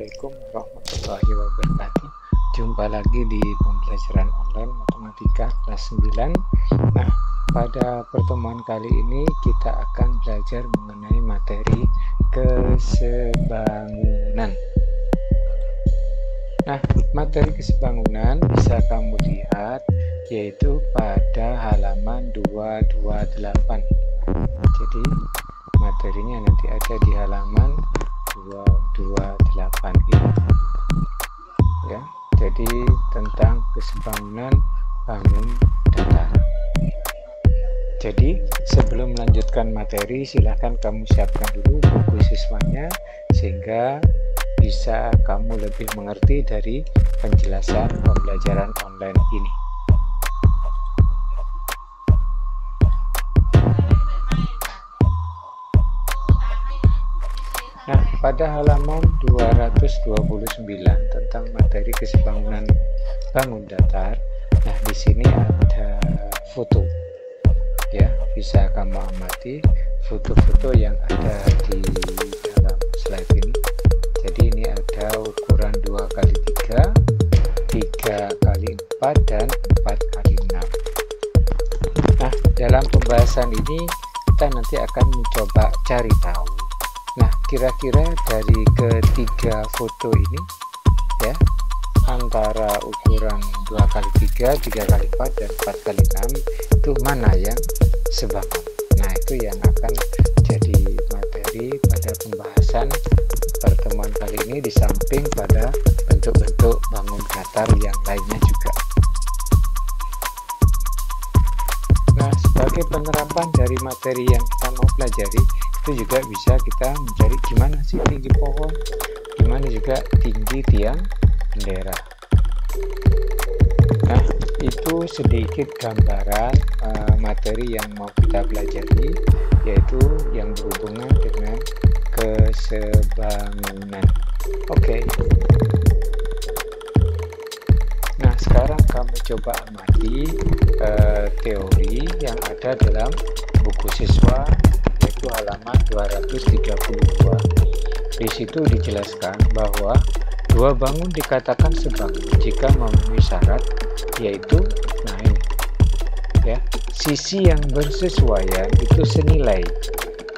Assalamualaikum warahmatullahi wabarakatuh. Jumpa lagi di pembelajaran online matematika kelas 9. Nah, pada pertemuan kali ini kita akan belajar mengenai materi kesebangunan. Nah, materi kesebangunan bisa kamu lihat yaitu pada halaman 228. Jadi materinya nanti ada di halaman 228 ini ya. Jadi tentang kesebangunan bangun datar. Jadi sebelum melanjutkan materi, silahkan kamu siapkan dulu buku siswanya sehingga bisa kamu lebih mengerti dari penjelasan pembelajaran online ini. Nah, pada halaman 229 tentang materi kesebangunan bangun datar, nah di sini ada foto. Ya, bisa kamu amati foto-foto yang ada di dalam slide ini. Jadi ini ada ukuran 2x3, 3x4 dan 4x6. Nah, dalam pembahasan ini kita nanti akan mencoba cari tahu. Nah, kira-kira dari ketiga foto ini ya, antara ukuran 2x3, 3x4 dan 4x6 itu mana yang sebangun. Nah, itu yang akan jadi materi pada pembahasan pertemuan kali ini, di samping pada bentuk-bentuk bangun datar yang lainnya juga. Nah, sebagai penerapan dari materi yang kita mau pelajari, itu juga bisa kita mencari gimana sih tinggi pohon, gimana juga tinggi tiang bendera. Nah, itu sedikit gambaran materi yang mau kita pelajari, yaitu yang berhubungan dengan kesebangunan. Oke. Nah, sekarang kamu coba amati teori yang ada dalam buku siswa, yaitu halaman 232. Di situ dijelaskan bahwa dua bangun dikatakan sebangun jika memenuhi syarat, yaitu nah ini ya, sisi yang bersesuaian itu senilai,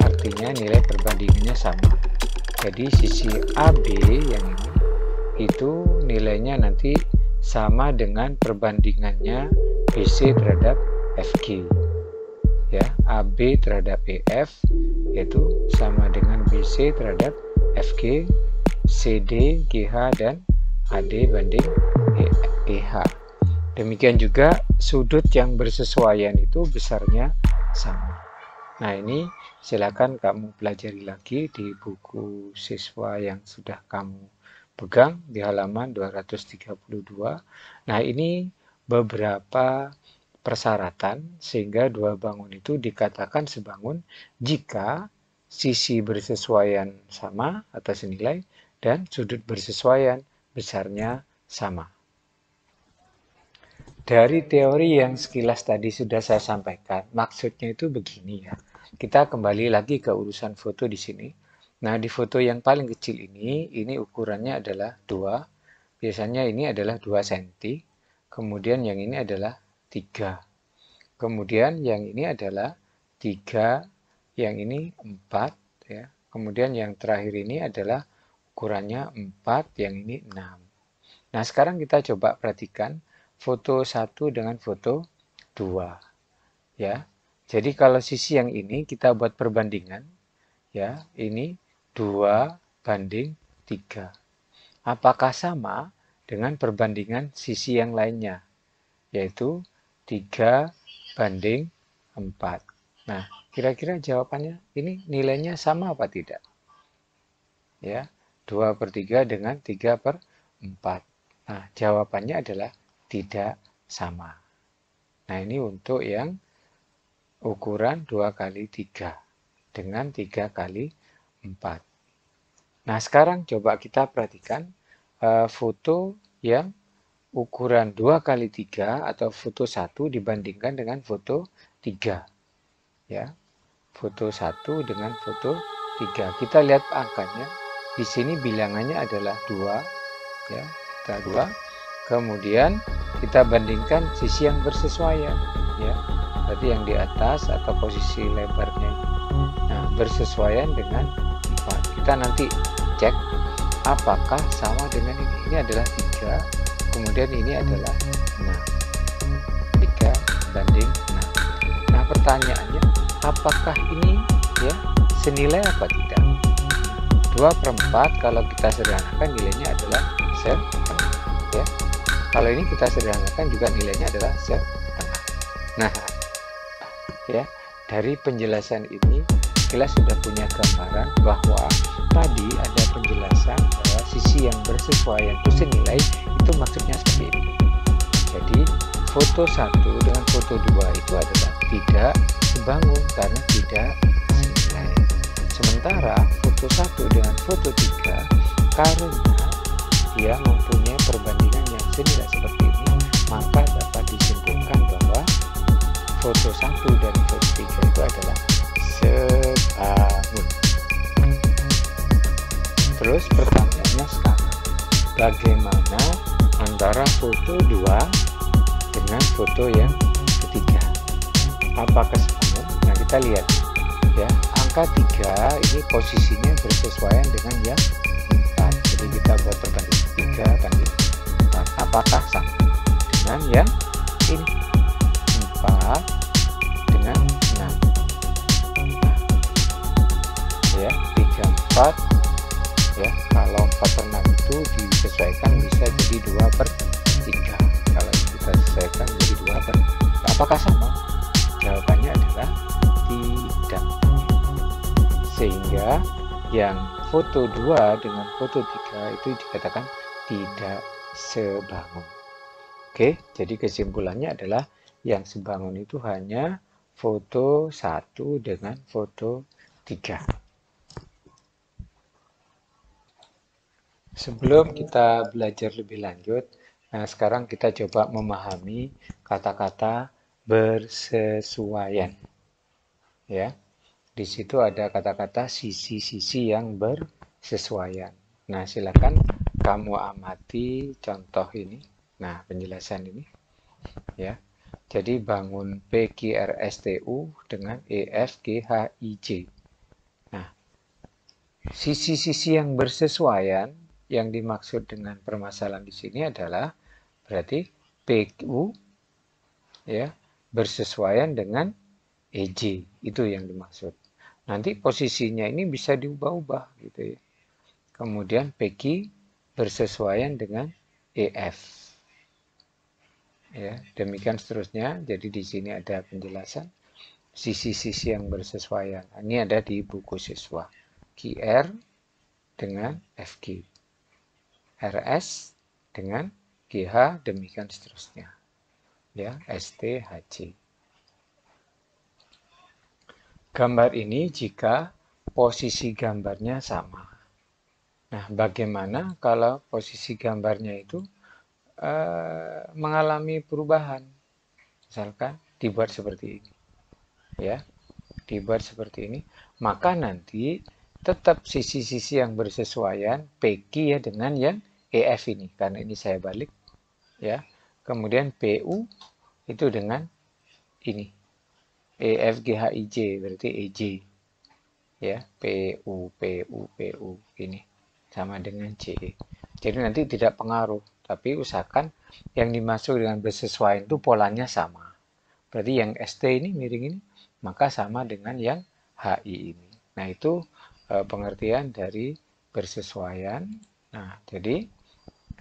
artinya nilai perbandingannya sama. Jadi sisi AB yang ini itu nilainya nanti sama dengan perbandingannya BC terhadap FG. Ya, AB terhadap EF yaitu sama dengan BC terhadap FG, CD, GH, dan AD banding EH. Demikian juga sudut yang bersesuaian itu besarnya sama. Nah, ini silakan kamu pelajari lagi di buku siswa yang sudah kamu pegang di halaman 232. Nah, ini beberapa persyaratan sehingga dua bangun itu dikatakan sebangun jika sisi bersesuaian sama atau senilai dan sudut bersesuaian besarnya sama. Dari teori yang sekilas tadi sudah saya sampaikan, maksudnya itu begini ya. Kita kembali lagi ke urusan foto di sini. Nah, di foto yang paling kecil ini ukurannya adalah 2. Biasanya ini adalah 2 cm. Kemudian yang ini adalah 3. Kemudian yang ini adalah 3, yang ini 4 ya. Kemudian yang terakhir ini adalah ukurannya 4, yang ini 6. Nah, sekarang kita coba perhatikan foto 1 dengan foto 2 ya. Jadi kalau sisi yang ini kita buat perbandingan ya, ini 2:3. Apakah sama dengan perbandingan sisi yang lainnya, yaitu 3:4. Nah, kira-kira jawabannya ini nilainya sama apa tidak? Ya, 2/3 dengan 3/4. Nah, jawabannya adalah tidak sama. Nah, ini untuk yang ukuran 2x3 dengan 3x4. Nah, sekarang coba kita perhatikan foto yang ukuran 2x3 atau foto 1 dibandingkan dengan foto 3. Ya. Foto 1 dengan foto 3. Kita lihat angkanya. di sini bilangannya adalah 2 ya, kita 2. Kemudian kita bandingkan sisi yang bersesuaian ya. Berarti yang di atas atau posisi lebarnya. Nah, bersesuaian dengan 4. Kita nanti cek apakah sama dengan ini. Ini adalah 3, kemudian ini adalah 6. 3 banding 6. Nah, pertanyaannya apakah ini ya senilai apa tidak? 2/4 kalau kita sederhanakan nilainya adalah setengah ya. Kalau ini kita sederhanakan juga nilainya adalah setengah. Nah ya, dari penjelasan ini kita sudah punya gambaran bahwa tadi ada penjelasan bahwa sisi yang bersesuaian itu senilai, itu maksudnya seperti ini. Jadi foto 1 dengan foto 2 itu adalah tidak sebangun karena tidak senilai. Sementara foto 1 dengan foto 3 karena dia mempunyai perbandingan yang senilai seperti ini, maka dapat disimpulkan bahwa foto 1 dan foto 3 itu adalah sebangun. Terus pertanyaannya sekarang, bagaimana antara foto 2 dengan foto yang ketiga? Apakah sebangun? Nah, kita lihat ya, angka 3 ini posisinya bersesuaian dengan yang 4. Jadi kita buat perbandingan 3 banding 4. Apakah sama dengan yang ini? 4 dengan 6. Ya, 3, 4 ya. Kalau 4/6 itu disesuaikan bisa jadi 2/3. Kalau kita sesuaikan jadi 2/3. Apakah sama? Jawabannya adalah tidak. Sehingga yang foto 2 dengan foto 3 itu dikatakan tidak sebangun. Oke, jadi kesimpulannya adalah yang sebangun itu hanya foto 1 dengan foto 3. Sebelum kita belajar lebih lanjut, nah sekarang kita coba memahami kata-kata bersesuaian. Ya, di situ ada kata-kata sisi-sisi yang bersesuaian. Nah, silakan kamu amati contoh ini. Nah, penjelasan ini. Ya, jadi bangun PQRSTU dengan EFGHIJ. Nah, sisi-sisi yang bersesuaian yang dimaksud dengan permasalahan di sini adalah berarti PQ ya bersesuaian dengan EJ, itu yang dimaksud. Nanti posisinya ini bisa diubah-ubah gitu ya. Kemudian PQ bersesuaian dengan EF. Ya, demikian seterusnya. Jadi di sini ada penjelasan sisi-sisi yang bersesuaian. Ini ada di buku siswa. QR dengan FQ. RS dengan GH, demikian seterusnya. Ya, STHC. Gambar ini jika posisi gambarnya sama. Nah, bagaimana kalau posisi gambarnya itu mengalami perubahan? Misalkan dibuat seperti ini. Ya, dibuat seperti ini. Maka nanti tetap sisi-sisi yang bersesuaian PQ ya dengan yang EF ini. Karena ini saya balik. Ya, kemudian PU itu dengan ini. EFGHIJ berarti EJ ya, PU ini sama dengan CE. Jadi nanti tidak pengaruh, tapi usahakan yang dimaksud dengan bersesuaian itu polanya sama. Berarti yang ST ini miring ini maka sama dengan yang HI ini. Nah, itu pengertian dari bersesuaian. Nah, jadi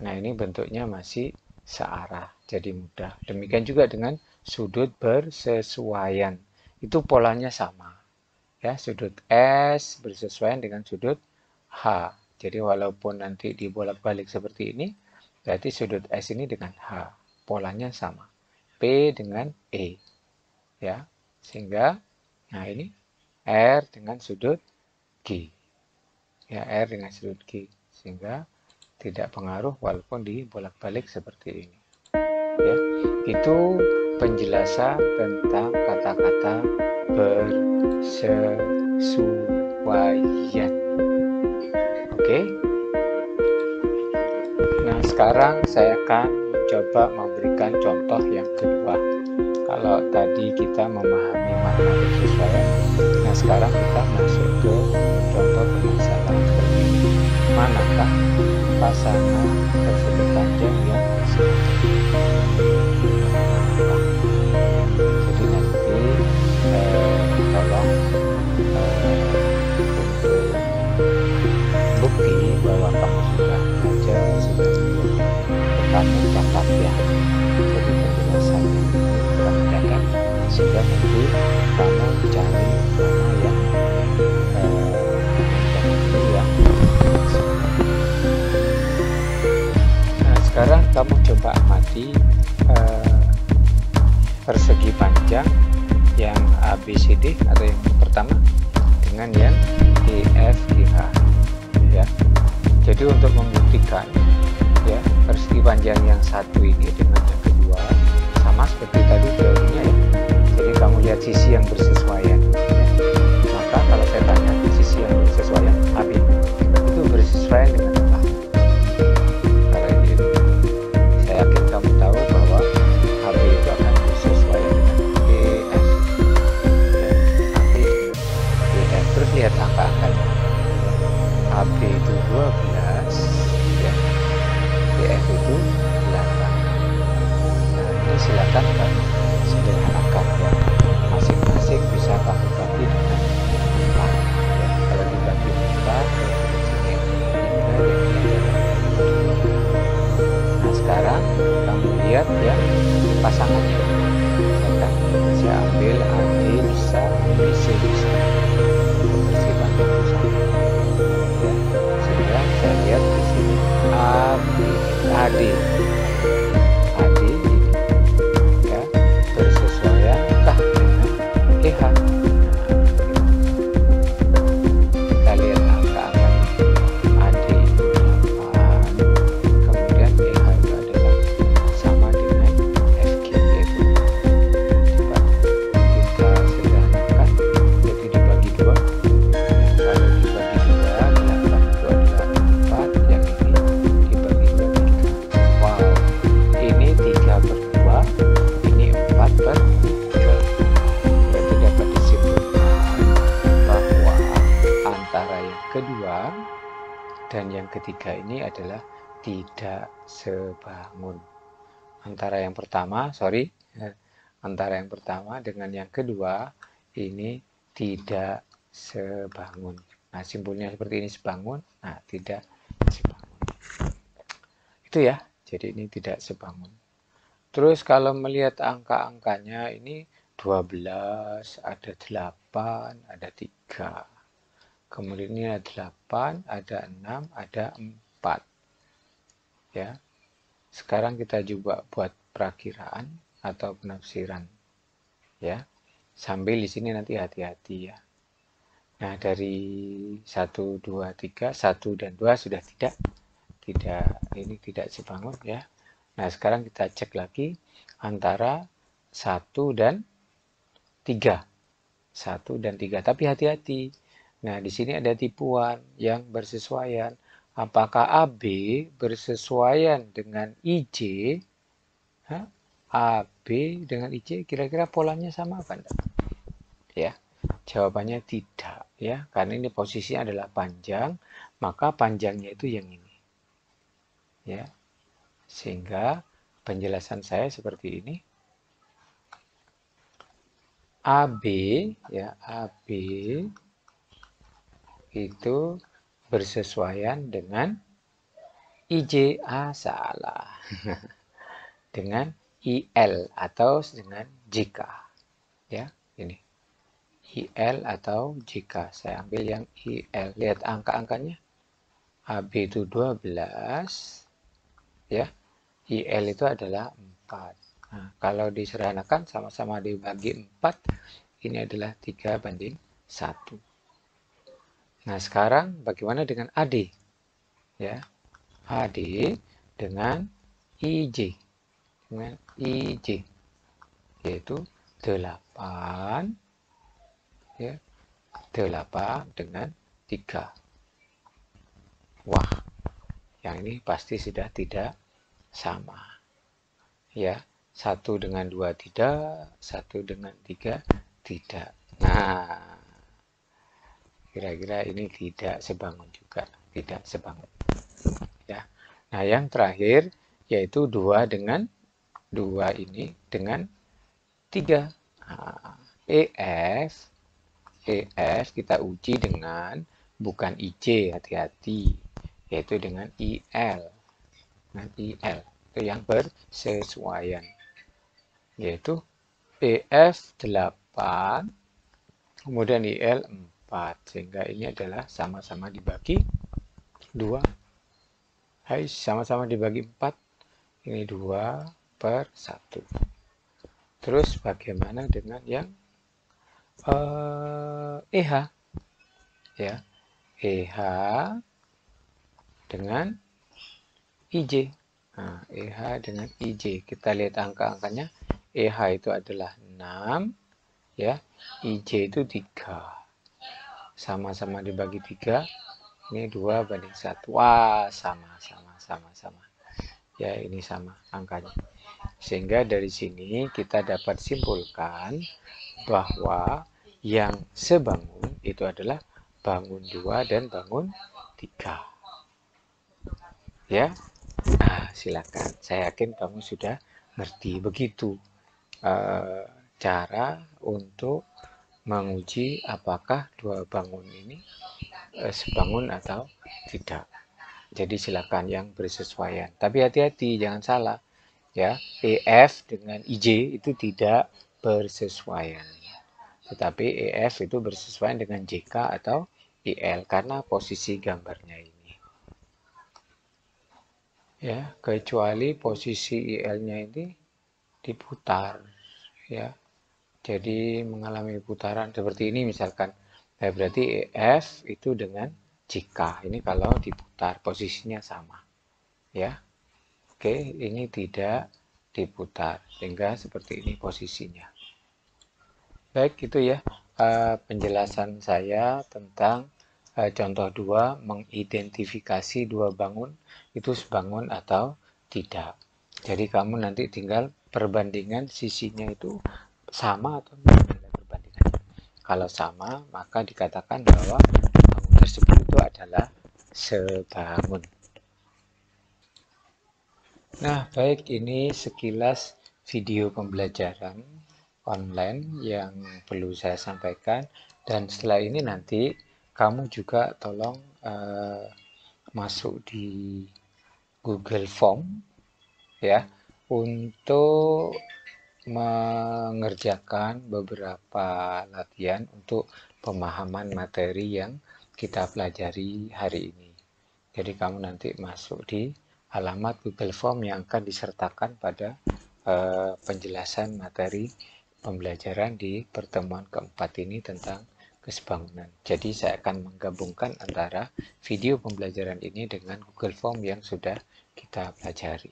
ini bentuknya masih searah, jadi mudah. Demikian juga dengan sudut bersesuaian. Itu polanya sama. Ya, sudut S bersesuaian dengan sudut H. Jadi walaupun nanti dibolak-balik seperti ini, berarti sudut S ini dengan H. Polanya sama. P dengan E. Ya, sehingga ini R dengan sudut G. Ya, R dengan sudut G. Sehingga tidak pengaruh walaupun dibolak-balik seperti ini. Ya, itu penjelasan tentang kata-kata bersesuaian. Oke. Nah, sekarang saya akan mencoba memberikan contoh yang kedua. Kalau tadi kita memahami makna bersesuaian, nah sekarang kita masuk ke contoh permasalahan seperti ini. Manakah pasangan persegi panjang yang jadi nanti tolong untuk bukti bahwa kamu sudah belajar, sudah kamu catat ya. Jadi penjelasannya kamu catat sehingga nanti kamu cari mana yang sekarang kamu coba amati persegi panjang yang ABCD atau yang pertama dengan yang EFGH ya. Jadi untuk membuktikan ya persegi panjang yang satu ini dengan yang kedua sama seperti tadi teorinya ya. Jadi kamu lihat sisi yang bersesuaian ya. Maka kalau saya tanya sisi yang bersesuaian AB itu bersesuaian dengan apa? Kalau ini saya yakin kamu tahu bahwa AB itu akan bersesuaian dengan EF ya. AB EF terus lihat angka-angkanya AB itu 12 ya. EF itu 8. Nah ini silakan kamu sederhanakan ya, masing-masing bisa kamu bagi dengan 4 ya. Kalau dibagi 4 sini 3 nah sekarang kamu lihat ya pasangannya ya, saya ambil AD bisa BC bisa persegi panjang itu sama ya. Sehingga saya lihat di sini AD ini ya bersesuaiankah dengan EH. Kita lihat angka-angkanya AD itu 8 kemudian EH itu adalah sama dengan FG yaitu coba kita sederhanakan jadi dibagi 2. Kalau dibagi 2 8 itu adalah 4 yang ini dibagi 2 3. Wow, ini 3/2 ini 4/3. Berarti dapat disimpulkan bahwa antara yang kedua dan yang ketiga ini adalah tidak sebangun. Antara yang pertama antara yang pertama dengan yang kedua ini tidak sebangun. Nah simpulnya seperti ini sebangun, nah tidak sebangun itu ya. Jadi ini tidak sebangun. Terus kalau melihat angka-angkanya ini 12 ada 8 ada 3 kemudian ini ada 8 ada 6 ada 4 ya. Sekarang kita coba buat perakiraan atau penafsiran ya, sambil di sini nanti hati-hati ya. Nah dari 1 2 3 1 dan 2 sudah tidak ini tidak sebangun ya. Nah sekarang kita cek lagi antara 1 dan 3 tapi hati-hati. Nah di sini ada tipuan yang bersesuaian. Apakah AB bersesuaian dengan IJ? AB dengan IJ kira-kira polanya sama apa enggak? Ya, jawabannya tidak ya, karena ini posisinya adalah panjang, maka panjangnya itu yang ini. Ya. Sehingga penjelasan saya seperti ini. AB ya, AB itu bersesuaian dengan IJ. Salah. Dengan IL atau dengan JK. Ya, ini. IL atau JK. Saya ambil yang IL. Lihat angka-angkanya. AB itu 12 ya. IL itu adalah 4. Nah, kalau disederhanakan sama-sama dibagi 4, ini adalah 3/1. Nah, sekarang bagaimana dengan AD? Ya. AD dengan IJ. Dengan IJ yaitu 8 ya. 8 dengan 3. wah, yang ini pasti sudah tidak sama. Ya, 1 dengan 2 tidak, 1 dengan 3 tidak. Nah, kira-kira ini tidak sebangun juga, tidak sebangun. Ya. Nah, yang terakhir yaitu 2 dengan 2 ini dengan 3. Nah, EF kita uji dengan bukan IC, hati-hati, yaitu dengan IL. Dengan IL itu yang bersesuaian, yaitu EF 8, kemudian IL 4, sehingga ini adalah sama-sama dibagi 2. Hai, sama-sama dibagi 4, ini 2/1. Terus bagaimana dengan yang EH? Ya, EH dengan IJ. Nah, EH dengan IJ. Kita lihat angka-angkanya. EH itu adalah 6, ya. IJ itu 3. Sama-sama dibagi 3. Ini 2/1. Wah, sama. Ya, ini sama angkanya. Sehingga dari sini kita dapat simpulkan bahwa yang sebangun itu adalah bangun 2 dan bangun 3. Ya, silakan. Saya yakin kamu sudah ngerti. Begitu cara untuk menguji apakah 2 bangun ini sebangun atau tidak. Jadi silakan yang bersesuaian. Tapi hati-hati, jangan salah. Ya, EF dengan IJ itu tidak bersesuaian. Tetapi EF itu bersesuaian dengan JK atau IL karena posisi gambarnya ini. Ya, kecuali posisi IL-nya ini diputar, ya. Jadi mengalami putaran seperti ini misalkan. Nah, berarti EF itu dengan JK. Ini kalau diputar posisinya sama. Ya. Oke, ini tidak diputar sehingga seperti ini posisinya. Baik, itu ya penjelasan saya tentang contoh 2, mengidentifikasi 2 bangun itu sebangun atau tidak. Jadi kamu nanti tinggal perbandingan sisinya itu sama atau tidak perbandingannya. Kalau sama, maka dikatakan bahwa bangun tersebut itu adalah sebangun. Nah, baik, ini sekilas video pembelajaran online yang perlu saya sampaikan, dan setelah ini nanti kamu juga tolong masuk di Google Form ya untuk mengerjakan beberapa latihan untuk pemahaman materi yang kita pelajari hari ini. Jadi kamu nanti masuk di alamat Google Form yang akan disertakan pada penjelasan materi pembelajaran di pertemuan keempat ini tentang kesebangunan. Jadi saya akan menggabungkan antara video pembelajaran ini dengan Google Form yang sudah kita pelajari.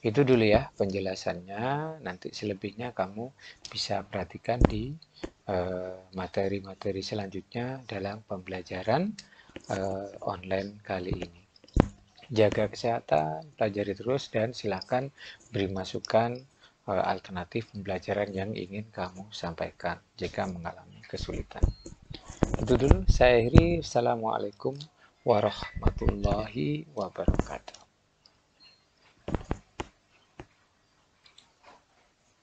Itu dulu ya penjelasannya, nanti selebihnya kamu bisa perhatikan di materi-materi selanjutnya dalam pembelajaran online kali ini. Jaga kesehatan, pelajari terus, dan silakan beri masukan alternatif pembelajaran yang ingin kamu sampaikan jika mengalami kesulitan. Itu dulu, saya akhiri. Assalamualaikum warahmatullahi wabarakatuh.